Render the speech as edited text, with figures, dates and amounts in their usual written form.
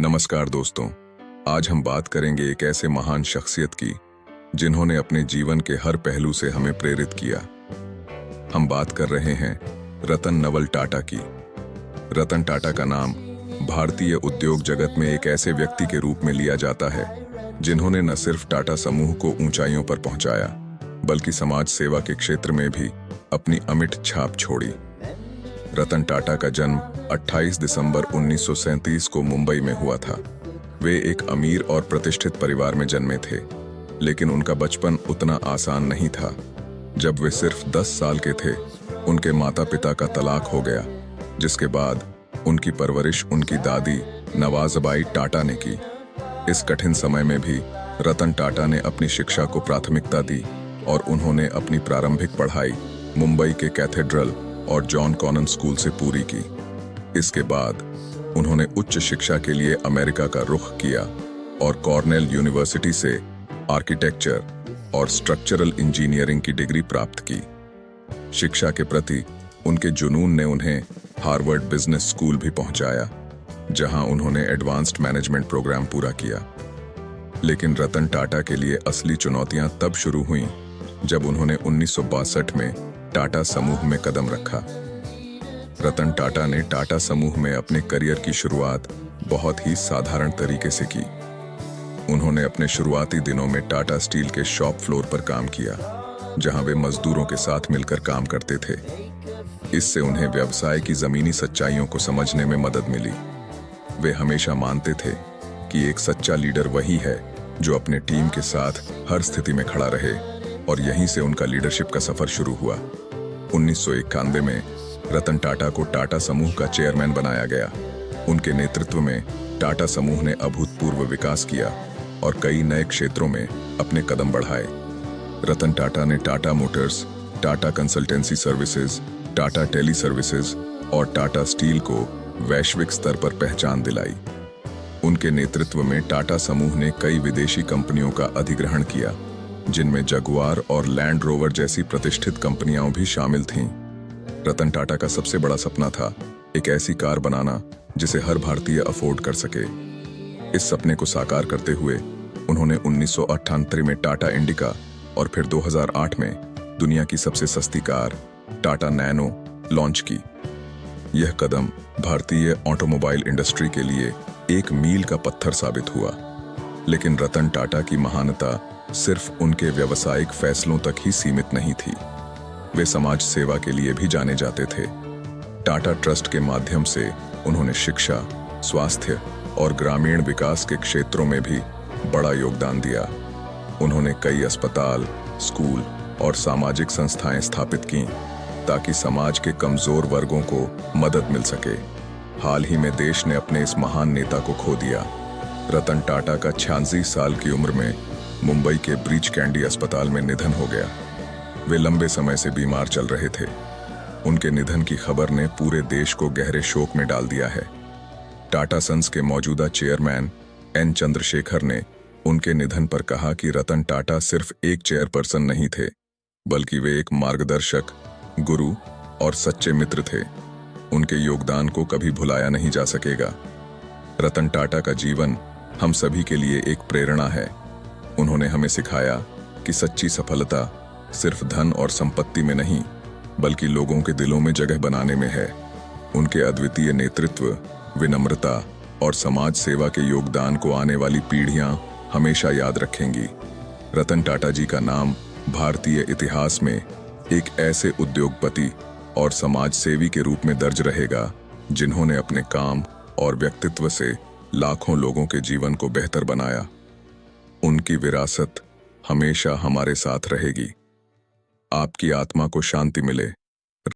नमस्कार दोस्तों, आज हम बात करेंगे एक ऐसे महान शख्सियत की जिन्होंने अपने जीवन के हर पहलू से हमें प्रेरित किया। हम बात कर रहे हैं रतन नवल टाटा की। रतन टाटा का नाम भारतीय उद्योग जगत में एक ऐसे व्यक्ति के रूप में लिया जाता है जिन्होंने न सिर्फ टाटा समूह को ऊंचाइयों पर पहुंचाया, बल्कि समाज सेवा के क्षेत्र में भी अपनी अमिट छाप छोड़ी। रतन टाटा का जन्म 28 दिसंबर 1937 को मुंबई में हुआ था। वे एक अमीर और प्रतिष्ठित परिवार में जन्मे थे, लेकिन उनका बचपन उतना आसान नहीं था। जब वे सिर्फ 10 साल के थे, उनके माता पिता का तलाक हो गया, जिसके बाद उनकी परवरिश उनकी दादी नवाज़बाई टाटा ने की। इस कठिन समय में भी रतन टाटा ने अपनी शिक्षा को प्राथमिकता दी और उन्होंने अपनी प्रारंभिक पढ़ाई मुंबई के कैथेड्रल और जॉन कॉनन स्कूल से पूरी की। इसके बाद उन्होंने उच्च शिक्षा के लिए अमेरिका का रुख किया और कॉर्नेल यूनिवर्सिटी से आर्किटेक्चर और स्ट्रक्चरल इंजीनियरिंग की डिग्री प्राप्त की। शिक्षा के प्रति उनके जुनून ने उन्हें हार्वर्ड बिजनेस स्कूल भी पहुंचाया, जहां उन्होंने एडवांस्ड मैनेजमेंट प्रोग्राम पूरा किया। लेकिन रतन टाटा के लिए असली चुनौतियां तब शुरू हुईं जब उन्होंने 1962 में टाटा समूह में कदम रखा। रतन टाटा ने टाटा समूह में अपने करियर की शुरुआत बहुत ही साधारण तरीके से की। उन्होंने अपने शुरुआती दिनों में टाटा स्टील के शॉप फ्लोर पर काम किया, जहां वे मजदूरों के साथ मिलकर काम करते थे। इससे उन्हें व्यवसाय की जमीनी सच्चाइयों को समझने में मदद मिली। वे हमेशा मानते थे कि एक सच्चा लीडर वही है जो अपने टीम के साथ हर स्थिति में खड़ा रहे, और यहीं से उनका लीडरशिप का सफर शुरू हुआ। 1991 में रतन टाटा को टाटा समूह का चेयरमैन बनाया गया। उनके नेतृत्व में टाटा समूह ने अभूतपूर्व विकास किया और कई नए क्षेत्रों में अपने कदम बढ़ाए। रतन टाटा ने Tata Motors, Tata Consultancy Services, Tata Teleservices और टाटा स्टील को वैश्विक स्तर पर पहचान दिलाई। उनके नेतृत्व में टाटा समूह ने कई विदेशी कंपनियों का अधिग्रहण किया, जिनमें जगुआर और लैंड रोवर जैसी प्रतिष्ठित कंपनियां भी शामिल थीं। रतन टाटा का सबसे बड़ा सपना था एक ऐसी कार बनाना जिसे हर भारतीय अफोर्ड कर सके। इस सपने को साकार करते हुए उन्होंने 1998 में टाटा इंडिका और फिर 2008 में दुनिया की सबसे सस्ती कार टाटा नैनो लॉन्च की। यह कदम भारतीय ऑटोमोबाइल इंडस्ट्री के लिए एक मील का पत्थर साबित हुआ। लेकिन रतन टाटा की महानता सिर्फ उनके व्यावसायिक फैसलों तक ही सीमित नहीं थी। वे समाज सेवा के लिए भी जाने जाते थे। टाटा ट्रस्ट के माध्यम से उन्होंने शिक्षा, स्वास्थ्य और ग्रामीण विकास के क्षेत्रों में भी बड़ा योगदान दिया। उन्होंने कई अस्पताल, स्कूल और सामाजिक संस्थाएं स्थापित कीं ताकि समाज के कमजोर वर्गों को मदद मिल सके। हाल ही में देश ने अपने इस महान नेता को खो दिया। रतन टाटा का 86 साल की उम्र में मुंबई के ब्रीच कैंडी अस्पताल में निधन हो गया। वे लंबे समय से बीमार चल रहे थे। उनके निधन की खबर ने पूरे देश को गहरे शोक में डाल दिया है। टाटा सन्स के मौजूदा चेयरमैन एन चंद्रशेखर ने उनके निधन पर कहा कि रतन टाटा सिर्फ एक चेयरपर्सन नहीं थे, बल्कि वे एक मार्गदर्शक, गुरु और सच्चे मित्र थे। उनके योगदान को कभी भुलाया नहीं जा सकेगा। रतन टाटा का जीवन हम सभी के लिए एक प्रेरणा है। उन्होंने हमें सिखाया कि सच्ची सफलता सिर्फ धन और संपत्ति में नहीं, बल्कि लोगों के दिलों में जगह बनाने में है। उनके अद्वितीय नेतृत्व, विनम्रता और समाज सेवा के योगदान को आने वाली पीढ़ियां हमेशा याद रखेंगी। रतन टाटा जी का नाम भारतीय इतिहास में एक ऐसे उद्योगपति और समाज सेवी के रूप में दर्ज रहेगा जिन्होंने अपने काम और व्यक्तित्व से लाखों लोगों के जीवन को बेहतर बनाया। उनकी विरासत हमेशा हमारे साथ रहेगी। आपकी आत्मा को शांति मिले।